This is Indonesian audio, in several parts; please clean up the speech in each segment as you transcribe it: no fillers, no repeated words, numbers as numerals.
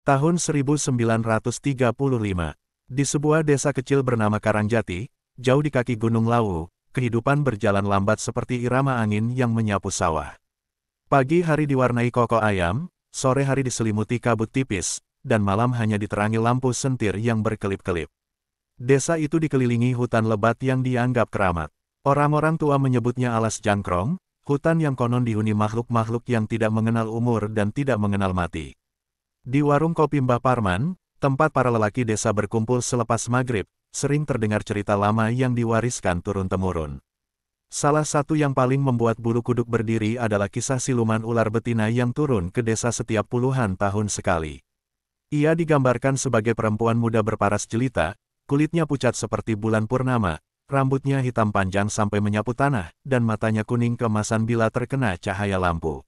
Tahun 1935, di sebuah desa kecil bernama Karangjati, jauh di kaki Gunung Lawu, kehidupan berjalan lambat seperti irama angin yang menyapu sawah. Pagi hari diwarnai kokok ayam, sore hari diselimuti kabut tipis, dan malam hanya diterangi lampu sentir yang berkelip-kelip. Desa itu dikelilingi hutan lebat yang dianggap keramat. Orang-orang tua menyebutnya alas jangkrong, hutan yang konon dihuni makhluk-makhluk yang tidak mengenal umur dan tidak mengenal mati. Di warung kopi Mbah Parman, tempat para lelaki desa berkumpul selepas maghrib, sering terdengar cerita lama yang diwariskan turun-temurun. Salah satu yang paling membuat bulu kuduk berdiri adalah kisah siluman ular betina yang turun ke desa setiap puluhan tahun sekali. Ia digambarkan sebagai perempuan muda berparas jelita, kulitnya pucat seperti bulan purnama, rambutnya hitam panjang sampai menyapu tanah, dan matanya kuning keemasan bila terkena cahaya lampu.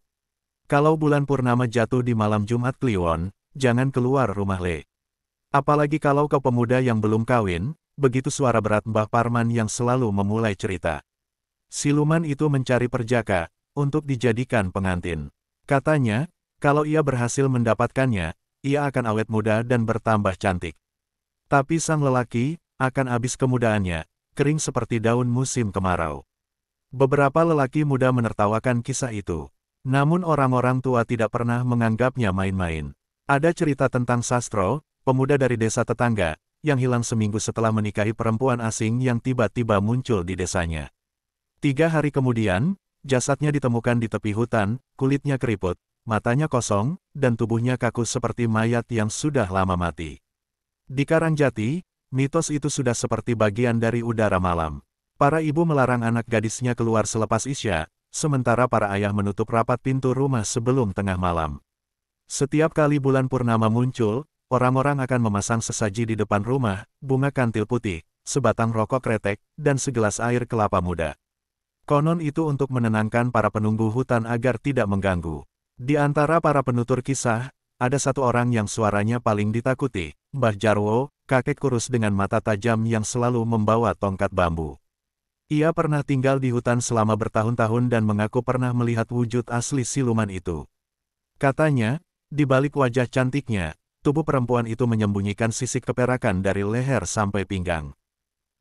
Kalau bulan purnama jatuh di malam Jumat Kliwon, jangan keluar rumah le. Apalagi kalau kau pemuda yang belum kawin, begitu suara berat Mbah Parman yang selalu memulai cerita. Siluman itu mencari perjaka, untuk dijadikan pengantin. Katanya, kalau ia berhasil mendapatkannya, ia akan awet muda dan bertambah cantik. Tapi sang lelaki, akan habis kemudaannya, kering seperti daun musim kemarau. Beberapa lelaki muda menertawakan kisah itu. Namun orang-orang tua tidak pernah menganggapnya main-main. Ada cerita tentang Sastro, pemuda dari desa tetangga, yang hilang seminggu setelah menikahi perempuan asing yang tiba-tiba muncul di desanya. 3 hari kemudian, jasadnya ditemukan di tepi hutan, kulitnya keriput, matanya kosong, dan tubuhnya kaku seperti mayat yang sudah lama mati. Di Karangjati, mitos itu sudah seperti bagian dari udara malam. Para ibu melarang anak gadisnya keluar selepas Isya, sementara para ayah menutup rapat pintu rumah sebelum tengah malam. Setiap kali bulan purnama muncul, orang-orang akan memasang sesaji di depan rumah, bunga kantil putih, sebatang rokok kretek, dan segelas air kelapa muda. Konon itu untuk menenangkan para penunggu hutan agar tidak mengganggu. Di antara para penutur kisah, ada satu orang yang suaranya paling ditakuti, Mbah Jarwo, kakek kurus dengan mata tajam yang selalu membawa tongkat bambu. Ia pernah tinggal di hutan selama bertahun-tahun dan mengaku pernah melihat wujud asli siluman itu. Katanya, di balik wajah cantiknya, tubuh perempuan itu menyembunyikan sisik keperakan dari leher sampai pinggang.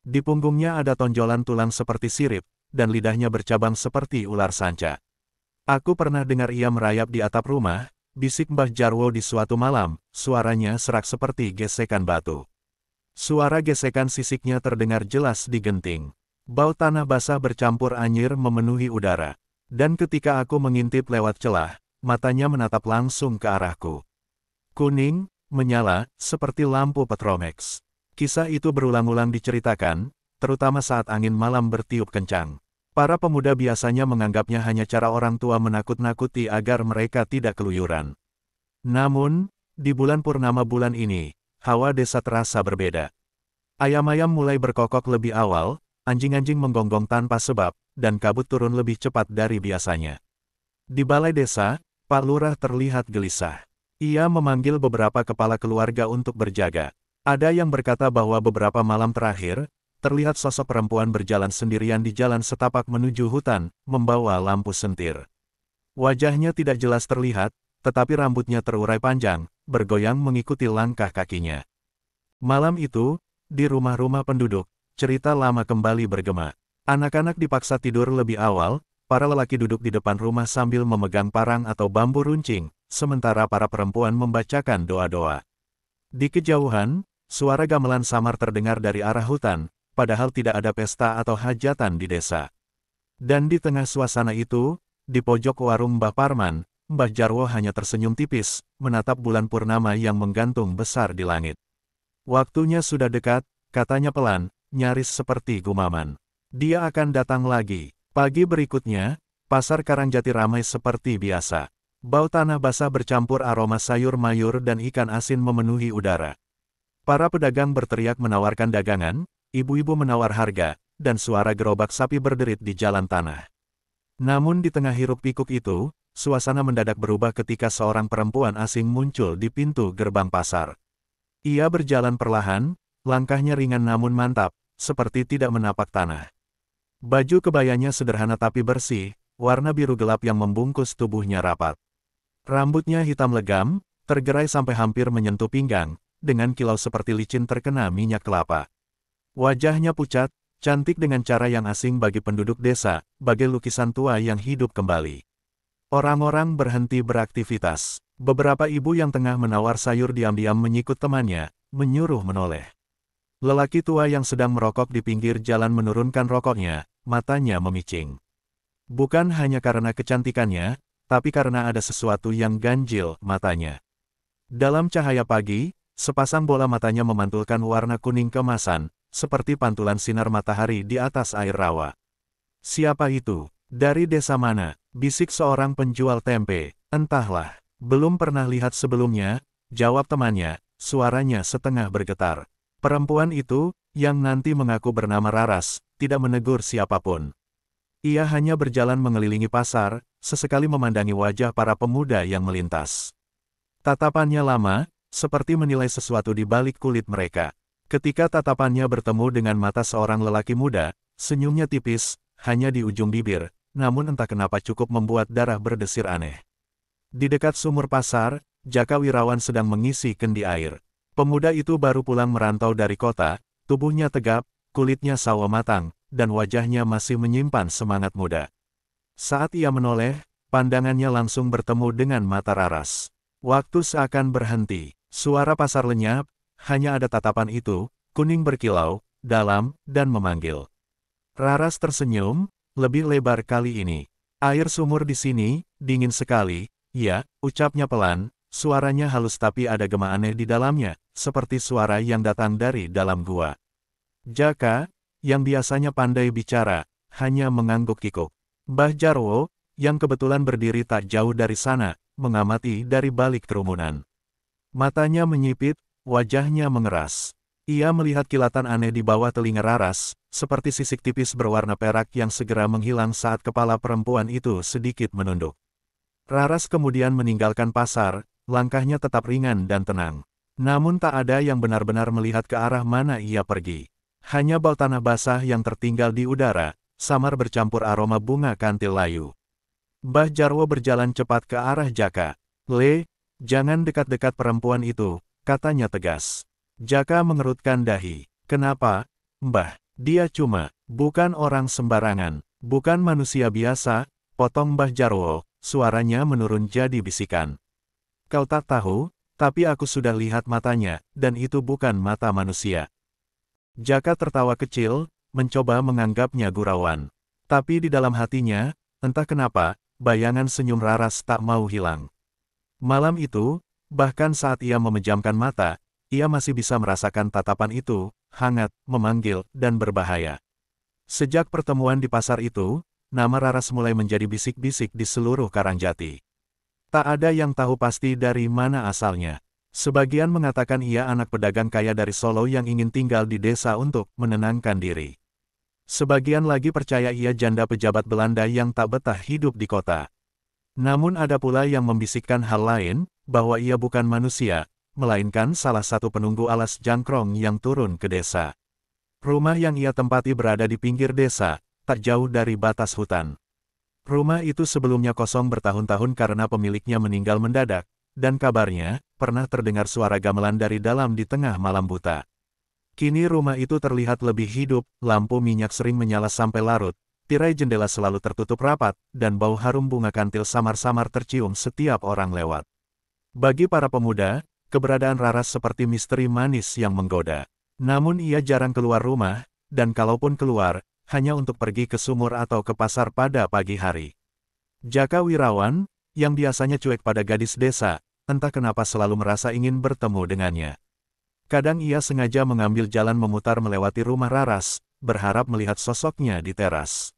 Di punggungnya ada tonjolan tulang seperti sirip, dan lidahnya bercabang seperti ular sanca. Aku pernah dengar ia merayap di atap rumah, bisik Mbah Jarwo di suatu malam, suaranya serak seperti gesekan batu. Suara gesekan sisiknya terdengar jelas di genting. Bau tanah basah bercampur anyir memenuhi udara. Dan ketika aku mengintip lewat celah, matanya menatap langsung ke arahku. Kuning, menyala, seperti lampu Petromax. Kisah itu berulang-ulang diceritakan, terutama saat angin malam bertiup kencang. Para pemuda biasanya menganggapnya hanya cara orang tua menakut-nakuti agar mereka tidak keluyuran. Namun, di bulan purnama bulan ini, hawa desa terasa berbeda. Ayam-ayam mulai berkokok lebih awal, anjing-anjing menggonggong tanpa sebab, dan kabut turun lebih cepat dari biasanya. Di balai desa, Pak Lurah terlihat gelisah. Ia memanggil beberapa kepala keluarga untuk berjaga. Ada yang berkata bahwa beberapa malam terakhir, terlihat sosok perempuan berjalan sendirian di jalan setapak menuju hutan, membawa lampu sentir. Wajahnya tidak jelas terlihat, tetapi rambutnya terurai panjang, bergoyang mengikuti langkah kakinya. Malam itu, di rumah-rumah penduduk, cerita lama kembali bergema. Anak-anak dipaksa tidur lebih awal, para lelaki duduk di depan rumah sambil memegang parang atau bambu runcing, sementara para perempuan membacakan doa-doa. Di kejauhan, suara gamelan samar terdengar dari arah hutan, padahal tidak ada pesta atau hajatan di desa. Dan di tengah suasana itu, di pojok warung Mbah Parman, Mbah Jarwo hanya tersenyum tipis, menatap bulan purnama yang menggantung besar di langit. Waktunya sudah dekat, katanya pelan, nyaris seperti gumaman. Dia akan datang lagi. Pagi berikutnya, pasar Karangjati ramai seperti biasa. Bau tanah basah bercampur aroma sayur mayur dan ikan asin memenuhi udara. Para pedagang berteriak menawarkan dagangan, ibu-ibu menawar harga, dan suara gerobak sapi berderit di jalan tanah. Namun di tengah hiruk-pikuk itu, suasana mendadak berubah ketika seorang perempuan asing muncul di pintu gerbang pasar. Ia berjalan perlahan, langkahnya ringan namun mantap, seperti tidak menapak tanah. Baju kebayanya sederhana tapi bersih, warna biru gelap yang membungkus tubuhnya rapat. Rambutnya hitam legam, tergerai sampai hampir menyentuh pinggang, dengan kilau seperti licin terkena minyak kelapa. Wajahnya pucat, cantik dengan cara yang asing bagi penduduk desa, bagai lukisan tua yang hidup kembali. Orang-orang berhenti beraktivitas. Beberapa ibu yang tengah menawar sayur diam-diam menyikut temannya, menyuruh menoleh. Lelaki tua yang sedang merokok di pinggir jalan menurunkan rokoknya, matanya memicing. Bukan hanya karena kecantikannya, tapi karena ada sesuatu yang ganjil matanya. Dalam cahaya pagi, sepasang bola matanya memantulkan warna kuning keemasan, seperti pantulan sinar matahari di atas air rawa. "Siapa itu? Dari desa mana?" bisik seorang penjual tempe. "Entahlah, belum pernah lihat sebelumnya," jawab temannya, suaranya setengah bergetar. Perempuan itu, yang nanti mengaku bernama Raras, tidak menegur siapapun. Ia hanya berjalan mengelilingi pasar, sesekali memandangi wajah para pemuda yang melintas. Tatapannya lama, seperti menilai sesuatu di balik kulit mereka. Ketika tatapannya bertemu dengan mata seorang lelaki muda, senyumnya tipis, hanya di ujung bibir, namun entah kenapa cukup membuat darah berdesir aneh. Di dekat sumur pasar, Jaka Wirawan sedang mengisi kendi air. Pemuda itu baru pulang merantau dari kota, tubuhnya tegap, kulitnya sawo matang, dan wajahnya masih menyimpan semangat muda. Saat ia menoleh, pandangannya langsung bertemu dengan mata Raras. Waktu seakan berhenti, suara pasar lenyap, hanya ada tatapan itu, kuning berkilau, dalam, dan memanggil. Raras tersenyum, lebih lebar kali ini. "Air sumur di sini, dingin sekali," ya, ucapnya pelan, suaranya halus tapi ada gema aneh di dalamnya, seperti suara yang datang dari dalam gua. Jaka, yang biasanya pandai bicara, hanya mengangguk kikuk. Mbah Jarwo, yang kebetulan berdiri tak jauh dari sana, mengamati dari balik kerumunan. Matanya menyipit, wajahnya mengeras. Ia melihat kilatan aneh di bawah telinga Raras, seperti sisik tipis berwarna perak yang segera menghilang saat kepala perempuan itu sedikit menunduk. Raras kemudian meninggalkan pasar, langkahnya tetap ringan dan tenang. Namun tak ada yang benar-benar melihat ke arah mana ia pergi. Hanya bau tanah basah yang tertinggal di udara, samar bercampur aroma bunga kantil layu. Mbah Jarwo berjalan cepat ke arah Jaka. Jangan dekat-dekat perempuan itu," katanya tegas. Jaka mengerutkan dahi. "Kenapa, Mbah? Dia bukan orang sembarangan, bukan manusia biasa," potong Mbah Jarwo, suaranya menurun jadi bisikan. "Kau tak tahu, tapi aku sudah lihat matanya, dan itu bukan mata manusia." Jaka tertawa kecil, mencoba menganggapnya gurauan. Tapi di dalam hatinya, entah kenapa, bayangan senyum Raras tak mau hilang. Malam itu, bahkan saat ia memejamkan mata, ia masih bisa merasakan tatapan itu, hangat, memanggil, dan berbahaya. Sejak pertemuan di pasar itu, nama Raras mulai menjadi bisik-bisik di seluruh Karangjati. Tak ada yang tahu pasti dari mana asalnya. Sebagian mengatakan ia anak pedagang kaya dari Solo yang ingin tinggal di desa untuk menenangkan diri. Sebagian lagi percaya ia janda pejabat Belanda yang tak betah hidup di kota. Namun ada pula yang membisikkan hal lain, bahwa ia bukan manusia, melainkan salah satu penunggu alas jangkrong yang turun ke desa. Rumah yang ia tempati berada di pinggir desa, tak jauh dari batas hutan. Rumah itu sebelumnya kosong bertahun-tahun karena pemiliknya meninggal mendadak, dan kabarnya, pernah terdengar suara gamelan dari dalam di tengah malam buta. Kini rumah itu terlihat lebih hidup, lampu minyak sering menyala sampai larut, tirai jendela selalu tertutup rapat, dan bau harum bunga kantil samar-samar tercium setiap orang lewat. Bagi para pemuda, keberadaan Raras seperti misteri manis yang menggoda. Namun ia jarang keluar rumah, dan kalaupun keluar, hanya untuk pergi ke sumur atau ke pasar pada pagi hari. Jaka Wirawan, yang biasanya cuek pada gadis desa, entah kenapa selalu merasa ingin bertemu dengannya. Kadang ia sengaja mengambil jalan memutar melewati rumah Raras, berharap melihat sosoknya di teras.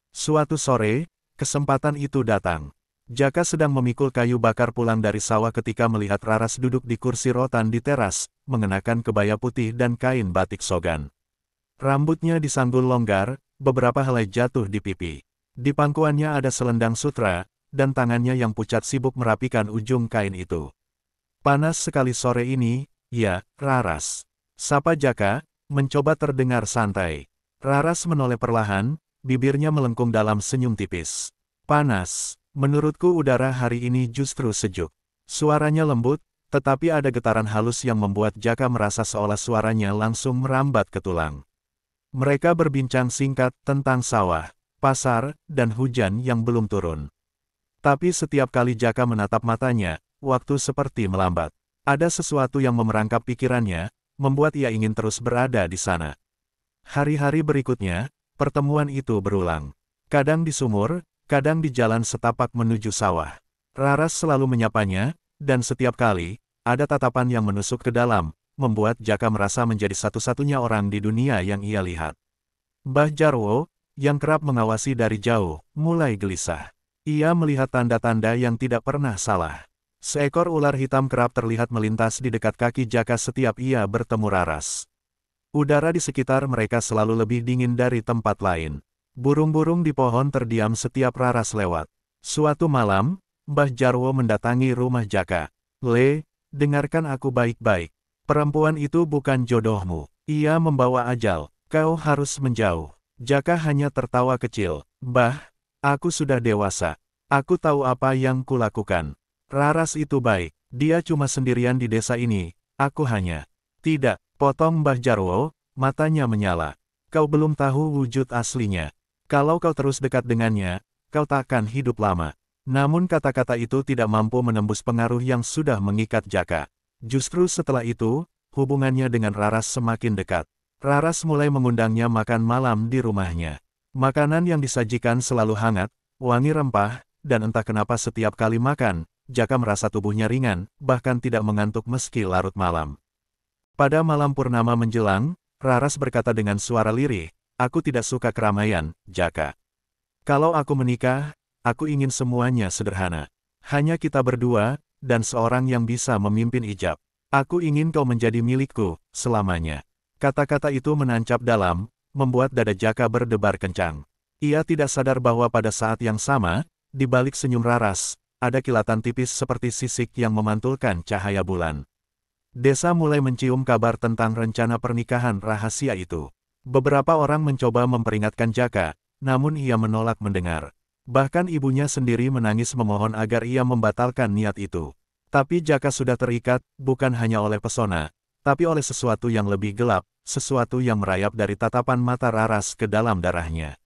Suatu sore, kesempatan itu datang. Jaka sedang memikul kayu bakar pulang dari sawah ketika melihat Raras duduk di kursi rotan di teras, mengenakan kebaya putih dan kain batik sogan. Rambutnya disanggul longgar, beberapa helai jatuh di pipi. Di pangkuannya ada selendang sutra, dan tangannya yang pucat sibuk merapikan ujung kain itu. "Panas sekali sore ini, ya, Raras," sapa Jaka, mencoba terdengar santai. Raras menoleh perlahan, bibirnya melengkung dalam senyum tipis. "Panas, menurutku udara hari ini justru sejuk." Suaranya lembut, Tetapi ada getaran halus yang membuat Jaka merasa seolah suaranya langsung merambat ke tulang. Mereka berbincang singkat tentang sawah, pasar, dan hujan yang belum turun. Tapi setiap kali Jaka menatap matanya, waktu seperti melambat. Ada sesuatu yang memerangkap pikirannya, membuat ia ingin terus berada di sana. Hari-hari berikutnya, pertemuan itu berulang. Kadang di sumur, kadang di jalan setapak menuju sawah. Raras selalu menyapanya, dan setiap kali, ada tatapan yang menusuk ke dalam, membuat Jaka merasa menjadi satu-satunya orang di dunia yang ia lihat. Mbah Jarwo, yang kerap mengawasi dari jauh, mulai gelisah. Ia melihat tanda-tanda yang tidak pernah salah. Seekor ular hitam kerap terlihat melintas di dekat kaki Jaka setiap ia bertemu Raras. Udara di sekitar mereka selalu lebih dingin dari tempat lain. Burung-burung di pohon terdiam setiap Raras lewat. Suatu malam, Mbah Jarwo mendatangi rumah Jaka. Dengarkan aku baik-baik. Perempuan itu bukan jodohmu. Ia membawa ajal. Kau harus menjauh. Jaka hanya tertawa kecil. Mbah, aku sudah dewasa. Aku tahu apa yang kulakukan. Raras itu baik. Dia cuma sendirian di desa ini. Aku hanya... Tidak, potong Mbah Jarwo, matanya menyala. Kau belum tahu wujud aslinya. Kalau kau terus dekat dengannya, kau takkan hidup lama. Namun kata-kata itu tidak mampu menembus pengaruh yang sudah mengikat Jaka. Justru setelah itu, hubungannya dengan Raras semakin dekat. Raras mulai mengundangnya makan malam di rumahnya. Makanan yang disajikan selalu hangat, wangi rempah, dan entah kenapa setiap kali makan, Jaka merasa tubuhnya ringan, bahkan tidak mengantuk meski larut malam. Pada malam purnama menjelang, Raras berkata dengan suara lirih, aku tidak suka keramaian, Jaka. Kalau aku menikah, aku ingin semuanya sederhana. Hanya kita berdua, dan seorang yang bisa memimpin ijab. Aku ingin kau menjadi milikku, selamanya. Kata-kata itu menancap dalam, membuat dada Jaka berdebar kencang. Ia tidak sadar bahwa pada saat yang sama, di balik senyum Raras, ada kilatan tipis seperti sisik yang memantulkan cahaya bulan. Desa mulai mencium kabar tentang rencana pernikahan rahasia itu. Beberapa orang mencoba memperingatkan Jaka, namun ia menolak mendengar. Bahkan ibunya sendiri menangis memohon agar ia membatalkan niat itu. Tapi Jaka sudah terikat, bukan hanya oleh pesona, tapi oleh sesuatu yang lebih gelap, sesuatu yang merayap dari tatapan mata Raras ke dalam darahnya.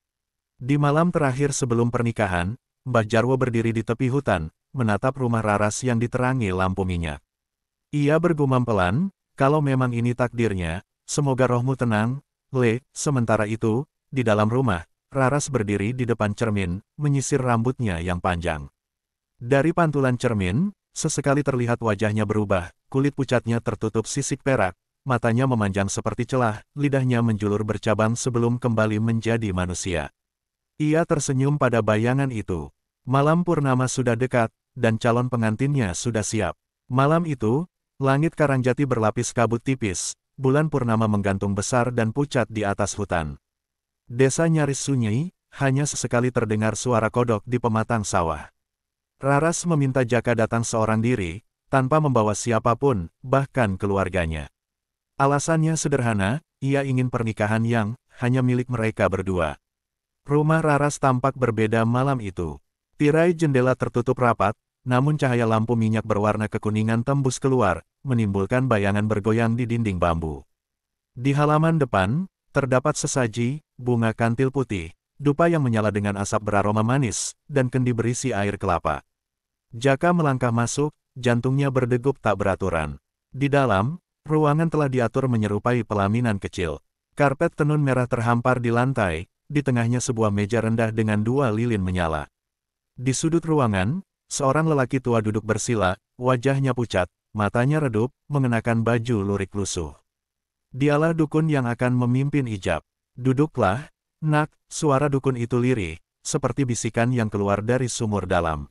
Di malam terakhir sebelum pernikahan, Mbah Jarwo berdiri di tepi hutan, menatap rumah Raras yang diterangi lampu minyak. Ia bergumam pelan, kalau memang ini takdirnya, semoga rohmu tenang, Sementara itu, di dalam rumah, Raras berdiri di depan cermin, menyisir rambutnya yang panjang. Dari pantulan cermin, sesekali terlihat wajahnya berubah, kulit pucatnya tertutup sisik perak, matanya memanjang seperti celah, lidahnya menjulur bercabang sebelum kembali menjadi manusia. Ia tersenyum pada bayangan itu. Malam purnama sudah dekat, dan calon pengantinnya sudah siap. Malam itu, langit Karangjati berlapis kabut tipis, bulan purnama menggantung besar dan pucat di atas hutan. Desa nyaris sunyi, hanya sesekali terdengar suara kodok di pematang sawah. Raras meminta Jaka datang seorang diri, tanpa membawa siapapun, bahkan keluarganya. Alasannya sederhana, ia ingin pernikahan yang hanya milik mereka berdua. Rumah Raras tampak berbeda malam itu. Tirai jendela tertutup rapat, namun cahaya lampu minyak berwarna kekuningan tembus keluar, menimbulkan bayangan bergoyang di dinding bambu. Di halaman depan, terdapat sesaji, bunga kantil putih, dupa yang menyala dengan asap beraroma manis, dan kendi berisi air kelapa. Jaka melangkah masuk, jantungnya berdegup tak beraturan. Di dalam, ruangan telah diatur menyerupai pelaminan kecil. Karpet tenun merah terhampar di lantai, di tengahnya sebuah meja rendah dengan 2 lilin menyala. Di sudut ruangan, seorang lelaki tua duduk bersila, wajahnya pucat, matanya redup, mengenakan baju lurik lusuh. Dialah dukun yang akan memimpin ijab. Duduklah, nak, suara dukun itu lirih, seperti bisikan yang keluar dari sumur dalam.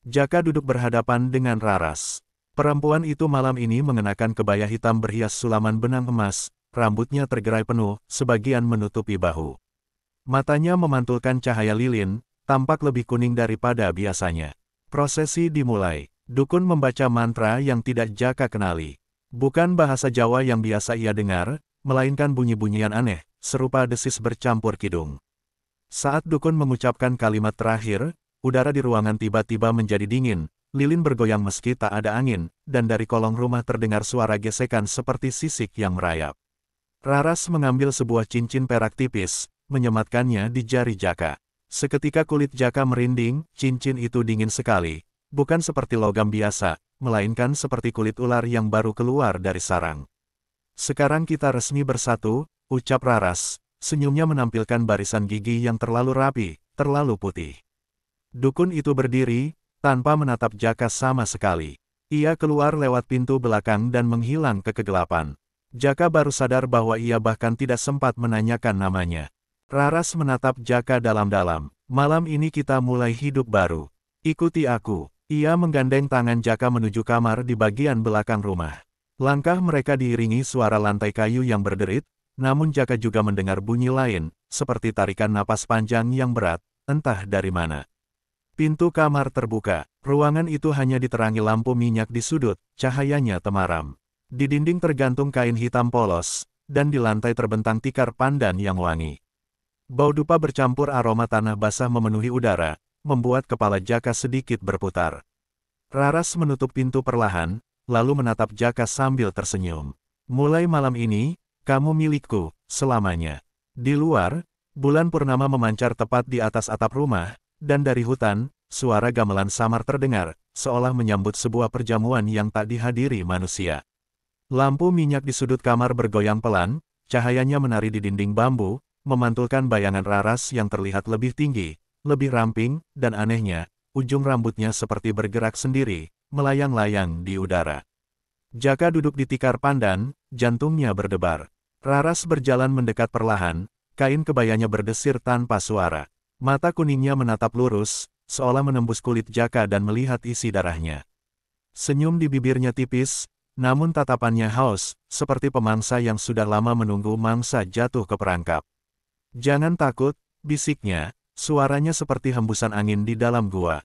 Jaka duduk berhadapan dengan Raras. Perempuan itu malam ini mengenakan kebaya hitam berhias sulaman benang emas, rambutnya tergerai penuh, sebagian menutupi bahu. Matanya memantulkan cahaya lilin, tampak lebih kuning daripada biasanya. Prosesi dimulai. Dukun membaca mantra yang tidak Jaka kenali. Bukan bahasa Jawa yang biasa ia dengar, melainkan bunyi-bunyian aneh, serupa desis bercampur kidung. Saat dukun mengucapkan kalimat terakhir, udara di ruangan tiba-tiba menjadi dingin, lilin bergoyang meski tak ada angin, dan dari kolong rumah terdengar suara gesekan seperti sisik yang merayap. Raras mengambil sebuah cincin perak tipis, menyematkannya di jari Jaka. Seketika kulit Jaka merinding, cincin itu dingin sekali, bukan seperti logam biasa, melainkan seperti kulit ular yang baru keluar dari sarang. Sekarang kita resmi bersatu, ucap Raras, senyumnya menampilkan barisan gigi yang terlalu rapi, terlalu putih. Dukun itu berdiri, tanpa menatap Jaka sama sekali. Ia keluar lewat pintu belakang dan menghilang ke kegelapan. Jaka baru sadar bahwa ia bahkan tidak sempat menanyakan namanya. Raras menatap Jaka dalam-dalam. Malam ini kita mulai hidup baru. Ikuti aku. Ia menggandeng tangan Jaka menuju kamar di bagian belakang rumah. Langkah mereka diiringi suara lantai kayu yang berderit, namun Jaka juga mendengar bunyi lain, seperti tarikan napas panjang yang berat, entah dari mana. Pintu kamar terbuka. Ruangan itu hanya diterangi lampu minyak di sudut, cahayanya temaram. Di dinding tergantung kain hitam polos, dan di lantai terbentang tikar pandan yang wangi. Bau dupa bercampur aroma tanah basah memenuhi udara, membuat kepala Jaka sedikit berputar. Raras menutup pintu perlahan, lalu menatap Jaka sambil tersenyum. Mulai malam ini, kamu milikku, selamanya. Di luar, bulan purnama memancar tepat di atas atap rumah, dan dari hutan, suara gamelan samar terdengar, seolah menyambut sebuah perjamuan yang tak dihadiri manusia. Lampu minyak di sudut kamar bergoyang pelan, cahayanya menari di dinding bambu, memantulkan bayangan Raras yang terlihat lebih tinggi, lebih ramping, dan anehnya, ujung rambutnya seperti bergerak sendiri, melayang-layang di udara. Jaka duduk di tikar pandan, jantungnya berdebar. Raras berjalan mendekat perlahan, kain kebayanya berdesir tanpa suara. Mata kuningnya menatap lurus, seolah menembus kulit Jaka dan melihat isi darahnya. Senyum di bibirnya tipis, namun tatapannya haus, seperti pemangsa yang sudah lama menunggu mangsa jatuh ke perangkap. Jangan takut, bisiknya, suaranya seperti hembusan angin di dalam gua.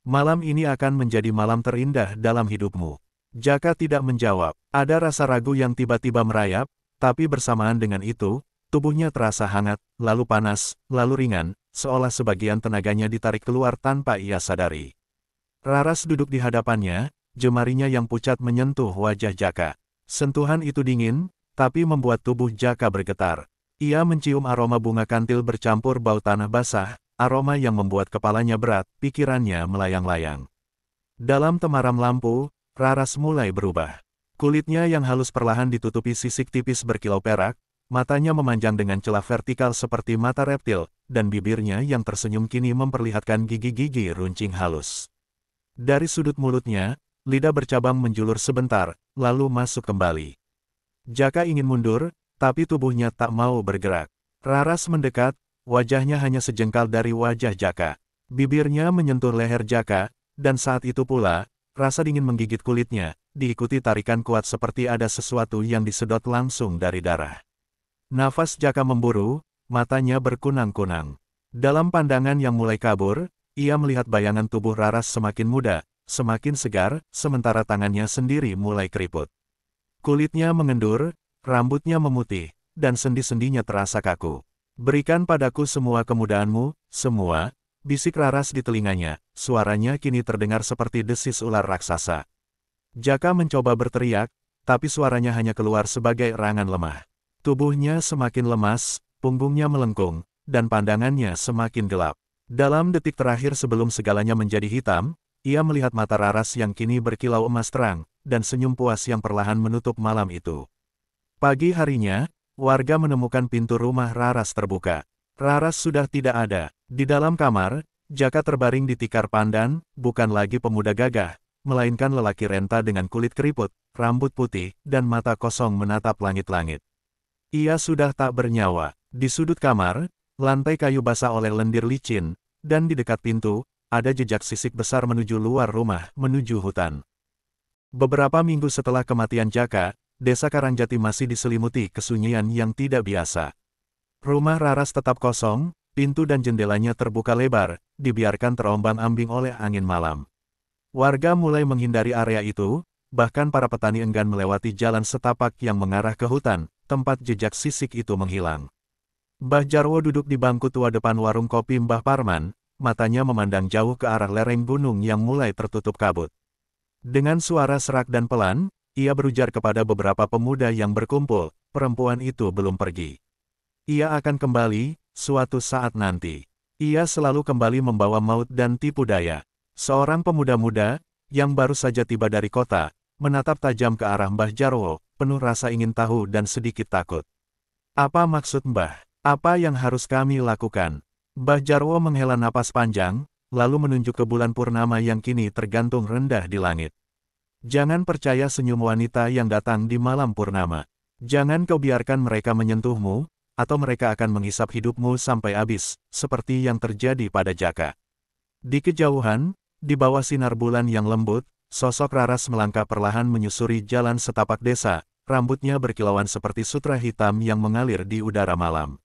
Malam ini akan menjadi malam terindah dalam hidupmu. Jaka tidak menjawab. Ada rasa ragu yang tiba-tiba merayap, tapi bersamaan dengan itu, tubuhnya terasa hangat, lalu panas, lalu ringan, seolah sebagian tenaganya ditarik keluar tanpa ia sadari. Raras duduk di hadapannya, jemarinya yang pucat menyentuh wajah Jaka. Sentuhan itu dingin, tapi membuat tubuh Jaka bergetar. Ia mencium aroma bunga kantil bercampur bau tanah basah, aroma yang membuat kepalanya berat, pikirannya melayang-layang. Dalam temaram lampu, Raras mulai berubah. Kulitnya yang halus perlahan ditutupi sisik tipis berkilau perak, matanya memanjang dengan celah vertikal seperti mata reptil, dan bibirnya yang tersenyum kini memperlihatkan gigi-gigi runcing halus. Dari sudut mulutnya, lidah bercabang menjulur sebentar, lalu masuk kembali. Jaka ingin mundur, tapi tubuhnya tak mau bergerak. Raras mendekat, wajahnya hanya sejengkal dari wajah Jaka. Bibirnya menyentuh leher Jaka, dan saat itu pula, rasa dingin menggigit kulitnya, diikuti tarikan kuat seperti ada sesuatu yang disedot langsung dari darah. Nafas Jaka memburu, matanya berkunang-kunang. Dalam pandangan yang mulai kabur, ia melihat bayangan tubuh Raras semakin muda, semakin segar, sementara tangannya sendiri mulai keriput. Kulitnya mengendur, rambutnya memutih, dan sendi-sendinya terasa kaku. Berikan padaku semua kemudahanmu, semua, bisik Raras di telinganya, suaranya kini terdengar seperti desis ular raksasa. Jaka mencoba berteriak, tapi suaranya hanya keluar sebagai erangan lemah. Tubuhnya semakin lemas, punggungnya melengkung, dan pandangannya semakin gelap. Dalam detik terakhir sebelum segalanya menjadi hitam, ia melihat mata Raras yang kini berkilau emas terang, dan senyum puas yang perlahan menutup malam itu. Pagi harinya, warga menemukan pintu rumah Raras terbuka. Raras sudah tidak ada. Di dalam kamar, Jaka terbaring di tikar pandan, bukan lagi pemuda gagah, melainkan lelaki renta dengan kulit keriput, rambut putih, dan mata kosong menatap langit-langit. Ia sudah tak bernyawa. Di sudut kamar, lantai kayu basah oleh lendir licin, dan di dekat pintu, ada jejak sisik besar menuju luar rumah, menuju hutan. Beberapa minggu setelah kematian Jaka, Desa Karangjati masih diselimuti kesunyian yang tidak biasa. Rumah Raras tetap kosong, pintu dan jendelanya terbuka lebar, dibiarkan terombang-ambing oleh angin malam. Warga mulai menghindari area itu, bahkan para petani enggan melewati jalan setapak yang mengarah ke hutan, tempat jejak sisik itu menghilang. Mbah Jarwo duduk di bangku tua depan warung kopi Mbah Parman, matanya memandang jauh ke arah lereng gunung yang mulai tertutup kabut. Dengan suara serak dan pelan, ia berujar kepada beberapa pemuda yang berkumpul, perempuan itu belum pergi. Ia akan kembali, suatu saat nanti. Ia selalu kembali membawa maut dan tipu daya. Seorang pemuda muda, yang baru saja tiba dari kota, menatap tajam ke arah Mbah Jarwo, penuh rasa ingin tahu dan sedikit takut. Apa maksud Mbah? Apa yang harus kami lakukan? Mbah Jarwo menghela napas panjang, lalu menunjuk ke bulan purnama yang kini tergantung rendah di langit. Jangan percaya senyum wanita yang datang di malam purnama. Jangan kau biarkan mereka menyentuhmu, atau mereka akan menghisap hidupmu sampai habis, seperti yang terjadi pada Jaka. Di kejauhan, di bawah sinar bulan yang lembut, sosok Raras melangkah perlahan menyusuri jalan setapak desa, rambutnya berkilauan seperti sutra hitam yang mengalir di udara malam.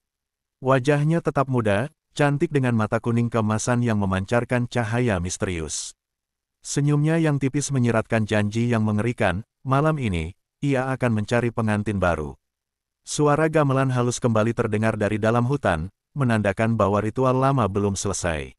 Wajahnya tetap muda, cantik dengan mata kuning keemasan yang memancarkan cahaya misterius. Senyumnya yang tipis menyiratkan janji yang mengerikan, malam ini, ia akan mencari pengantin baru. Suara gamelan halus kembali terdengar dari dalam hutan, menandakan bahwa ritual lama belum selesai.